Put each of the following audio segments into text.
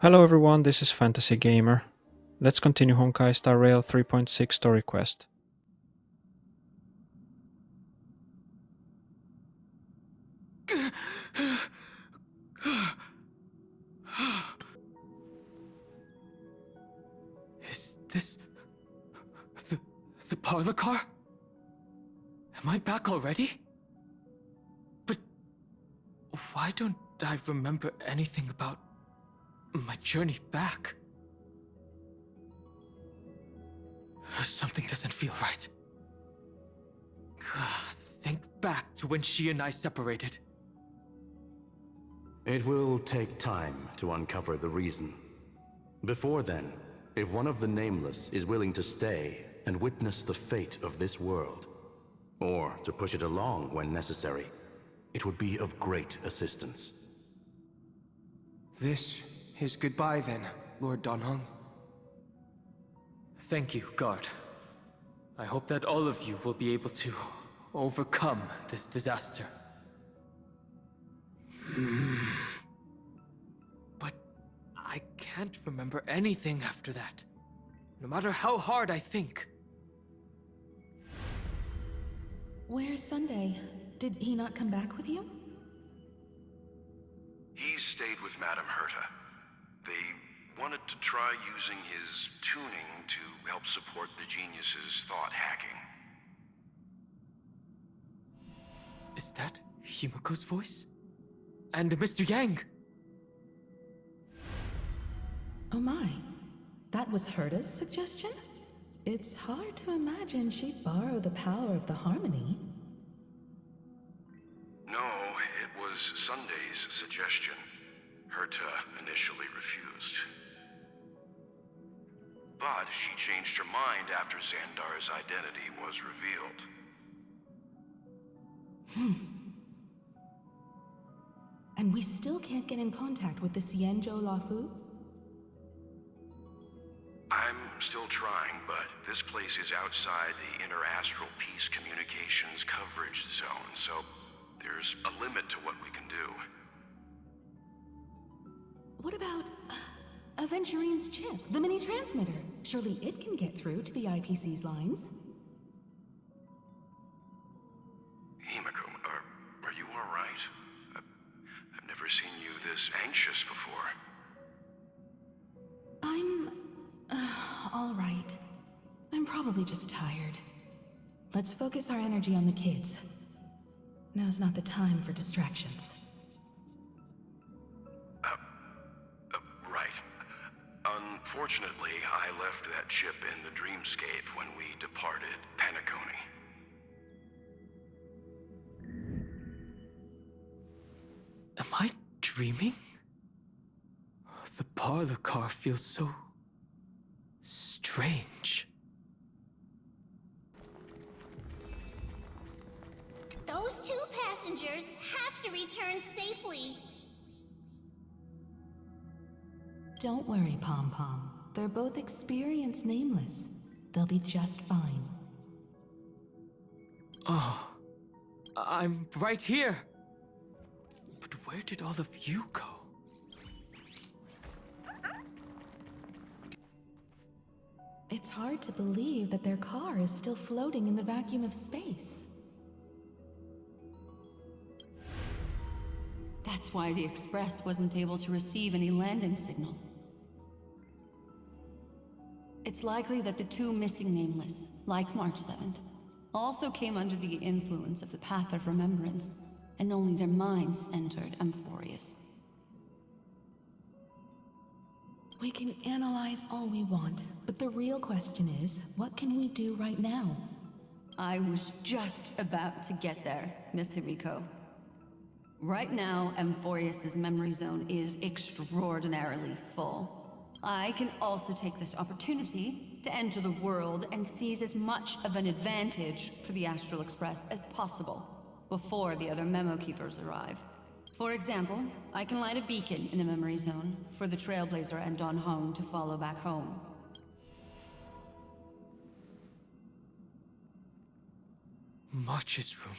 Hello everyone, this is Fantasy Gamer. Let's continue Honkai Star Rail 3.6 story quest. Is this the parlor car? Am I back already? But why don't I remember anything about my journey back? Something doesn't feel right. Think back to when she and I separated. It will take time to uncover the reason. Before then, if one of the Nameless is willing to stay and witness the fate of this world, or to push it along when necessary, it would be of great assistance. This is goodbye then, Lord Donhong. Thank you, Guard. I hope that all of you will be able to overcome this disaster. But I can't remember anything after that, no matter how hard I think. Where's Sunday? Did he not come back with you? He stayed with Madame Herta. They wanted to try using his tuning to help support the genius's thought hacking. Is that Himiko's voice? And Mr. Yang? Oh my. That was Herta's suggestion? It's hard to imagine she'd borrow the power of the harmony. No, it was Sunday's suggestion. Herta initially refused. But she changed her mind after Xandar's identity was revealed. And we still can't get in contact with the Xianzhou Lafu? I'm still trying, but this place is outside the inter-astral peace communications coverage zone, so there's a limit to what we can do. What about Aventurine's chip, the mini-transmitter? Surely it can get through to the IPC's lines. Himiko, are you all right? I've never seen you this anxious before. I'm... all right. I'm probably just tired. Let's focus our energy on the kids. Now's not the time for distractions. Right. Unfortunately, I left that chip in the dreamscape when we departed Penacony. Am I dreaming? The parlor car feels so strange. Those two passengers have to return safely. Don't worry, Pom Pom. They're both experienced Nameless. They'll be just fine. Oh, I'm right here. But where did all of you go? It's hard to believe that their car is still floating in the vacuum of space. That's why the Express wasn't able to receive any landing signal. It's likely that the two missing Nameless, like March 7th, also came under the influence of the Path of Remembrance, and only their minds entered Amphorius. We can analyze all we want, but the real question is, what can we do right now? I was just about to get there, Miss Himiko. Right now, Amphorius's memory zone is extraordinarily full. I can also take this opportunity to enter the world and seize as much of an advantage for the Astral Express as possible before the other memo keepers arrive. For example, I can light a beacon in the memory zone for the Trailblazer and Donhong to follow back home. March's room.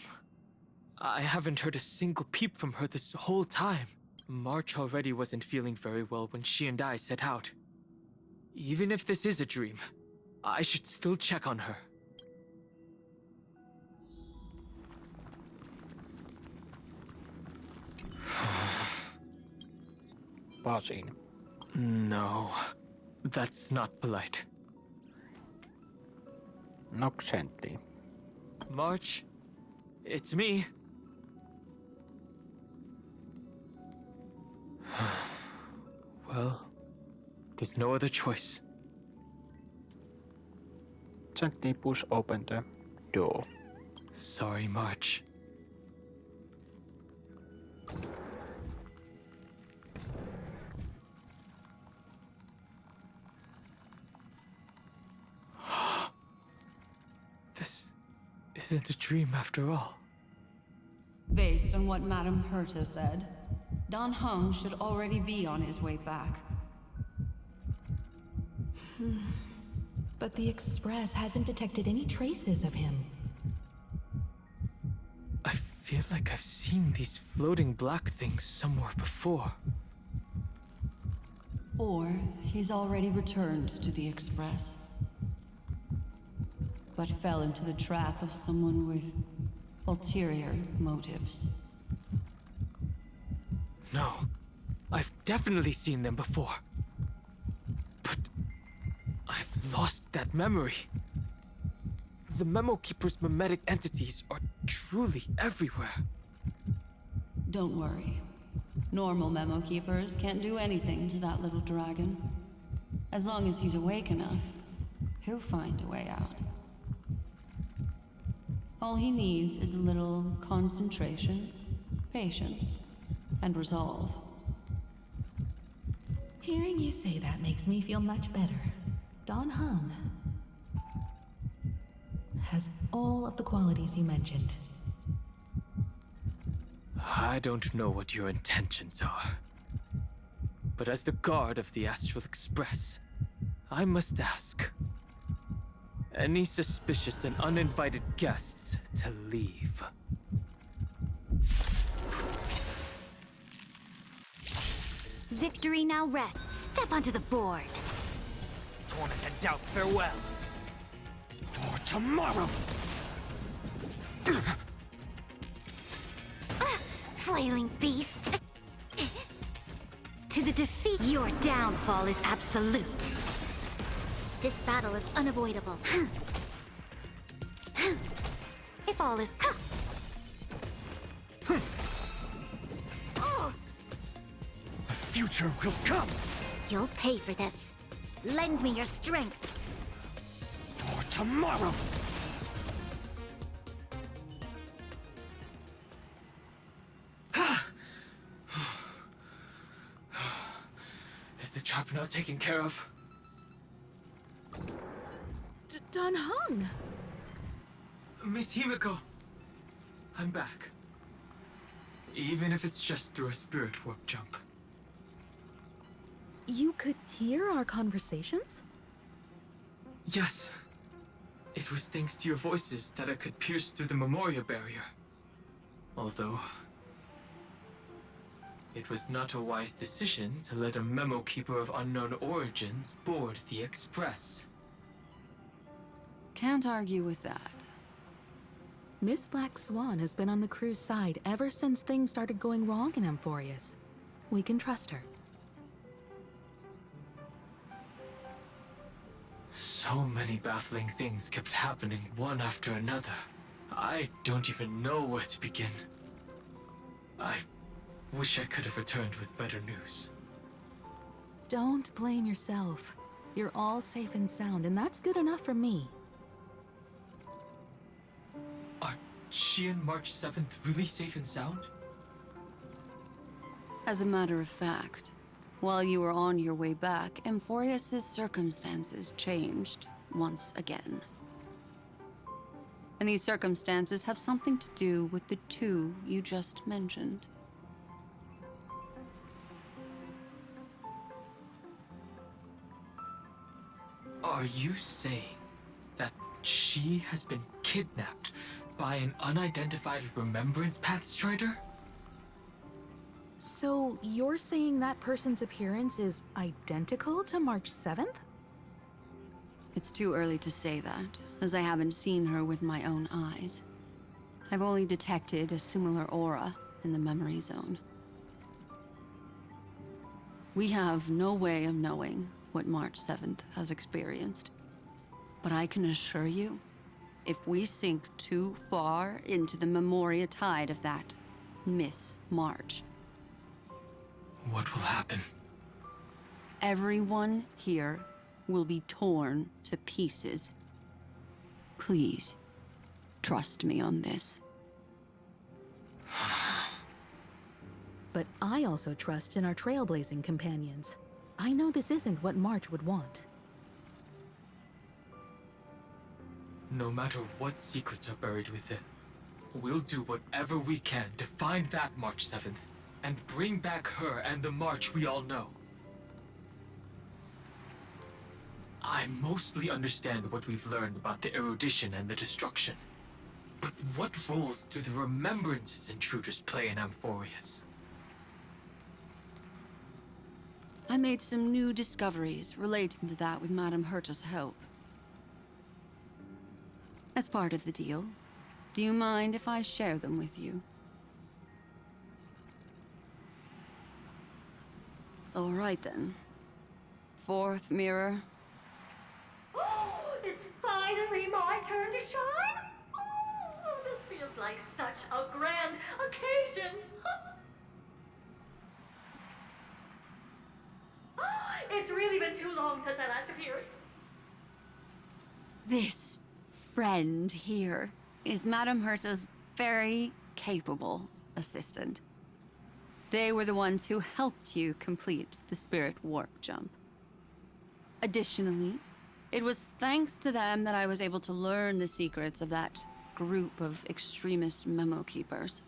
I haven't heard a single peep from her this whole time. March already wasn't feeling very well when she and I set out. Even if this is a dream, I should still check on her. Pausing. No, that's not polite. Knock gently. March, it's me. Well, there's no other choice. Gently push open the door. Sorry, March. This isn't a dream after all. Based on what Madame Herta said, Don Hung should already be on his way back. But the Express hasn't detected any traces of him. I feel like I've seen these floating black things somewhere before. Or he's already returned to the Express, but fell into the trap of someone with ulterior motives. No, I've definitely seen them before. But I've lost that memory. The Memo Keeper's mimetic entities are truly everywhere. Don't worry. Normal Memo Keepers can't do anything to that little dragon. As long as he's awake enough, he'll find a way out. All he needs is a little concentration, patience, and resolve. Hearing you say that makes me feel much better. Don Hung has all of the qualities you mentioned. I don't know what your intentions are. But as the guard of the Astral Express, I must ask. Any suspicious and uninvited guests to leave. Victory now rests. Step onto the board. Torment and doubt, farewell. For tomorrow! Flailing beast. To the defeat, your downfall is absolute. This battle is unavoidable. If all is... Oh! The future will come! You'll pay for this. Lend me your strength. For tomorrow! Is the trap now taken care of? Don Hung! Miss Himiko, I'm back. Even if it's just through a spirit warp jump. You could hear our conversations? Yes. It was thanks to your voices that I could pierce through the memorial barrier. Although... it was not a wise decision to let a memo keeper of unknown origins board the Express. Can't argue with that. Miss Black Swan has been on the crew's side ever since things started going wrong in Amphorius. We can trust her. So many baffling things kept happening one after another. I don't even know where to begin. I wish I could have returned with better news. Don't blame yourself. You're all safe and sound, and that's good enough for me. Are she and March 7th really safe and sound? As a matter of fact, while you were on your way back, Amphorius' circumstances changed once again. And these circumstances have something to do with the two you just mentioned. Are you saying that she has been kidnapped by an unidentified Remembrance Path Strider? So you're saying that person's appearance is identical to March 7th? It's too early to say that, as I haven't seen her with my own eyes. I've only detected a similar aura in the memory zone. We have no way of knowing what March 7th has experienced. But I can assure you, if we sink too far into the memoria tide of that Miss March, What will happen? everyone here will be torn to pieces. Please, trust me on this. But I also trust in our trailblazing companions. I know this isn't what March would want. No matter what secrets are buried within, we'll do whatever we can to find that March 7th and bring back her and the March we all know. I mostly understand what we've learned about the erudition and the destruction. But what roles do the remembrances intruders play in Amphorius? I made some new discoveries relating to that with Madame Herta's help. As part of the deal, do you mind if I share them with you? All right then. Fourth mirror. Oh, it's finally my turn to shine! Oh, this feels like such a grand occasion! It's really been too long since I last appeared. This friend here is Madame Herta's very capable assistant. They were the ones who helped you complete the spirit warp jump. Additionally, it was thanks to them that I was able to learn the secrets of that group of extremist memo keepers.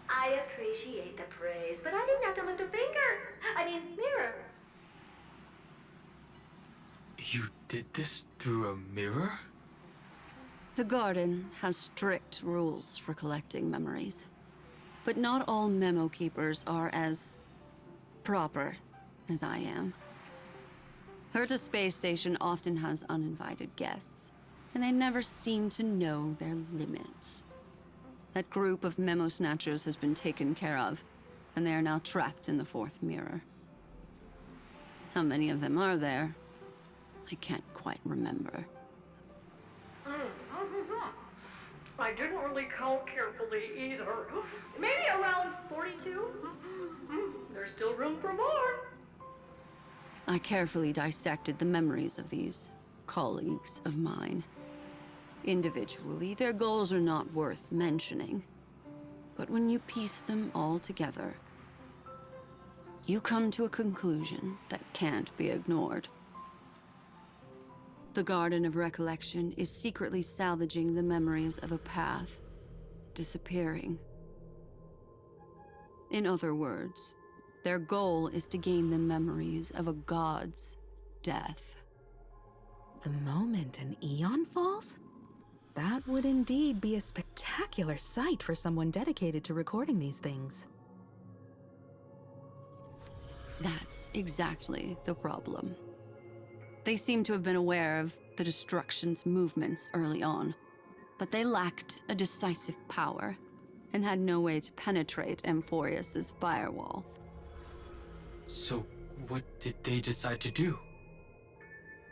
I appreciate the praise, but I didn't have to lift a finger. Mirror. You did this through a mirror? The garden has strict rules for collecting memories. But not all memo keepers are as proper as I am. Herta's space station often has uninvited guests, and they never seem to know their limits. That group of memo snatchers has been taken care of, and they are now trapped in the fourth mirror. How many of them are there? I can't quite remember. I didn't really count carefully either. Maybe around 42? There's still room for more. I carefully dissected the memories of these colleagues of mine. Individually, their goals are not worth mentioning. But when you piece them all together, you come to a conclusion that can't be ignored. The Garden of Recollection is secretly salvaging the memories of a path disappearing. In other words, their goal is to gain the memories of a god's death. The moment an eon falls? That would indeed be a spectacular sight for someone dedicated to recording these things. That's exactly the problem. They seem to have been aware of the destruction's movements early on, but they lacked a decisive power and had no way to penetrate Amphorius's firewall. So, what did they decide to do?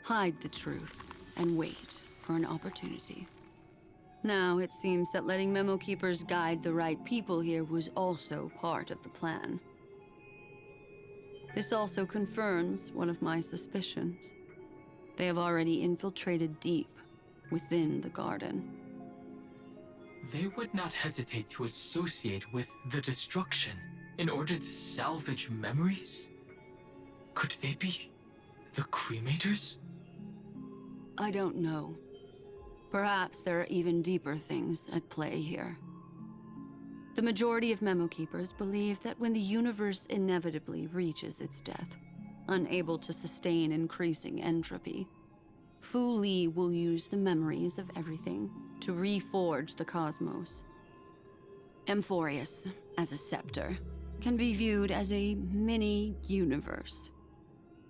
Hide the truth and wait for an opportunity. Now it seems that letting memo keepers guide the right people here was also part of the plan. This also confirms one of my suspicions. They have already infiltrated deep within the garden. They would not hesitate to associate with the destruction in order to salvage memories? Could they be the cremators? I don't know. Perhaps there are even deeper things at play here. The majority of memo keepers believe that when the universe inevitably reaches its death, unable to sustain increasing entropy, Fu Li will use the memories of everything to reforge the cosmos. Amphorius, as a scepter, can be viewed as a mini-universe.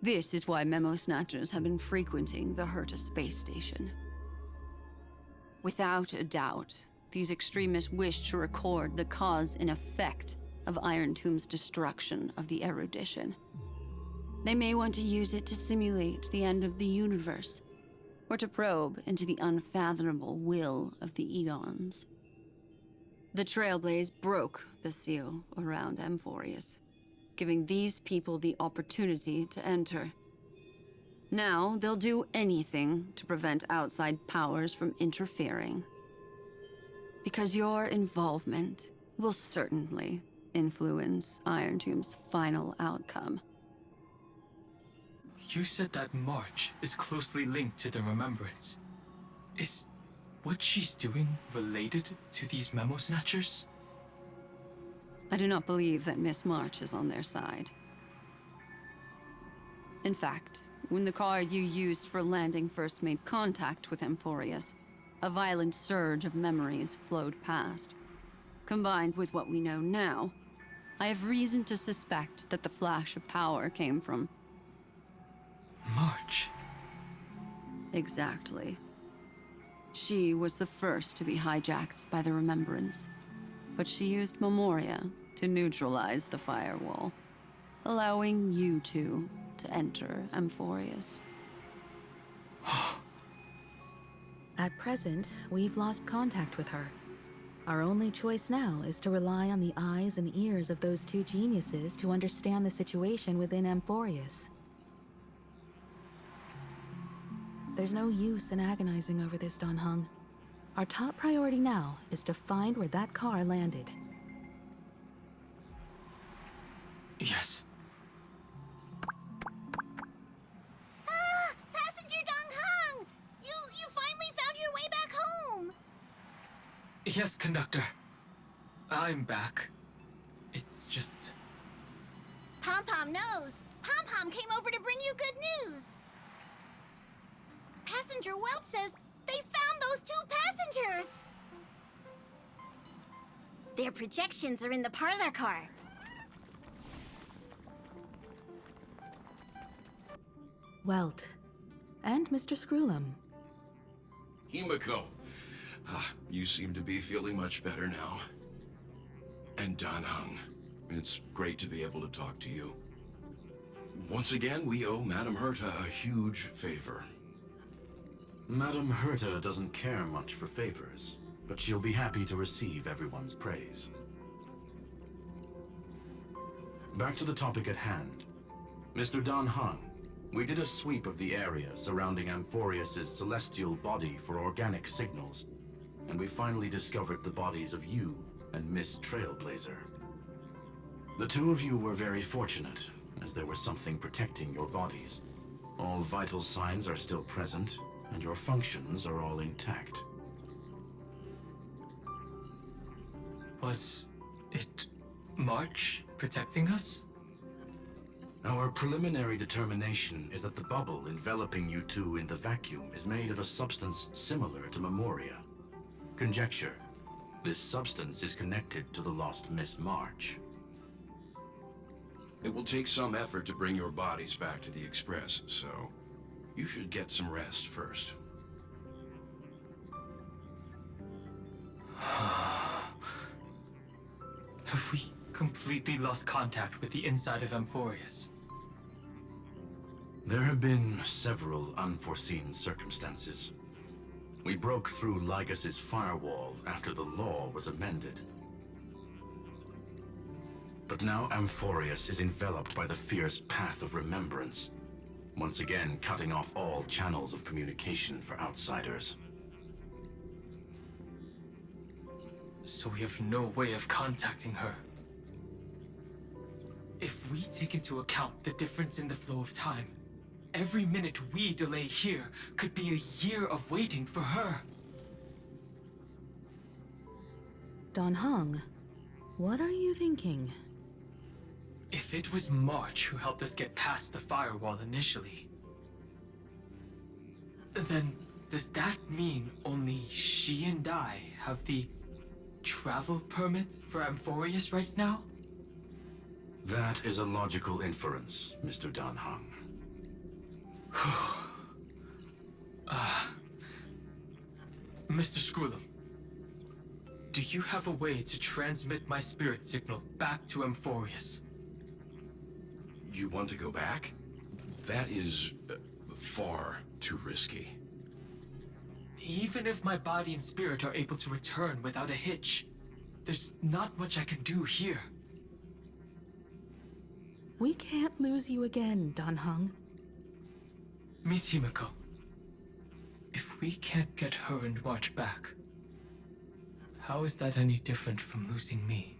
This is why Memo Snatchers have been frequenting the Herta space station. Without a doubt, these extremists wish to record the cause and effect of Iron Tomb's destruction of the erudition. They may want to use it to simulate the end of the universe, or to probe into the unfathomable will of the eons. The Trailblaze broke the seal around Amphorius, giving these people the opportunity to enter. Now, they'll do anything to prevent outside powers from interfering. Because your involvement will certainly influence Iron Tomb's final outcome. You said that March is closely linked to the Remembrance. Is what she's doing related to these Memo Snatchers? I do not believe that Miss March is on their side. In fact, when the car you used for landing first made contact with Amphorius, a violent surge of memories flowed past. Combined with what we know now, I have reason to suspect that the flash of power came from... March. Exactly. She was the first to be hijacked by the Remembrance, but she used Memoria to neutralize the firewall, allowing you two to enter Amphorius. At present, we've lost contact with her. Our only choice now is to rely on the eyes and ears of those two geniuses to understand the situation within Amphorius. There's no use in agonizing over this, Don Hung. Our top priority now is to find where that car landed. Yes. Ah! Passenger Dong Hung! You finally found your way back home! Yes, conductor. I'm back. It's just... Pom-Pom knows. Pom-Pom came over to bring you good news. Passenger Wealth says they found those two passengers. Their projections are in the parlor car. Welt. And Mr. Screwlum. Himiko. You seem to be feeling much better now. And Don Hung. It's great to be able to talk to you. Once again, we owe Madame Herta a huge favor. Madame Herta doesn't care much for favors, but she'll be happy to receive everyone's praise. Back to the topic at hand. Mr. Don Hung, we did a sweep of the area surrounding Amphorius's celestial body for organic signals, and we finally discovered the bodies of you and Miss Trailblazer. The two of you were very fortunate, as there was something protecting your bodies. All vital signs are still present, and your functions are all intact. Was it March protecting us? Our preliminary determination is that the bubble enveloping you two in the vacuum is made of a substance similar to Memoria. Conjecture. This substance is connected to the lost Miss March. It will take some effort to bring your bodies back to the Express, so you should get some rest first. Have we completely lost contact with the inside of Amphorius? There have been several unforeseen circumstances. We broke through Lygas's firewall after the law was amended. But now Amphorius is enveloped by the fierce path of remembrance, once again cutting off all channels of communication for outsiders. So we have no way of contacting her. If we take into account the difference in the flow of time, every minute we delay here could be a year of waiting for her. Don Hung, what are you thinking? If it was March who helped us get past the firewall initially, then does that mean only she and I have the travel permit for Amphorius right now? That is a logical inference, Mr. Dan Heng. Mr. Skrulum, do you have a way to transmit my spirit signal back to Amphorius? You want to go back? That is far too risky. Even if my body and spirit are able to return without a hitch, there's not much I can do here. We can't lose you again, Dan Heng. Miss Himiko, if we can't get her and March back, how is that any different from losing me?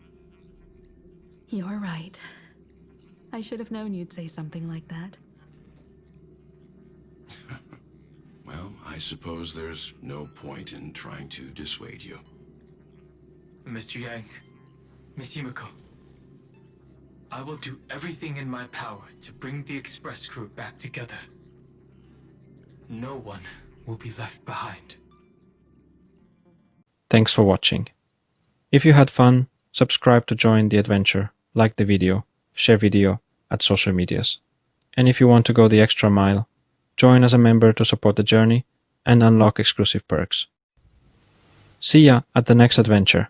You're right. I should have known you'd say something like that. Well, I suppose there's no point in trying to dissuade you. Mr. Yank, Miss Himiko, I will do everything in my power to bring the Express crew back together. No one will be left behind. Thanks for watching. If you had fun, subscribe to join the adventure, like the video, share video at social medias. And if you want to go the extra mile, join as a member to support the journey and unlock exclusive perks. See ya at the next adventure.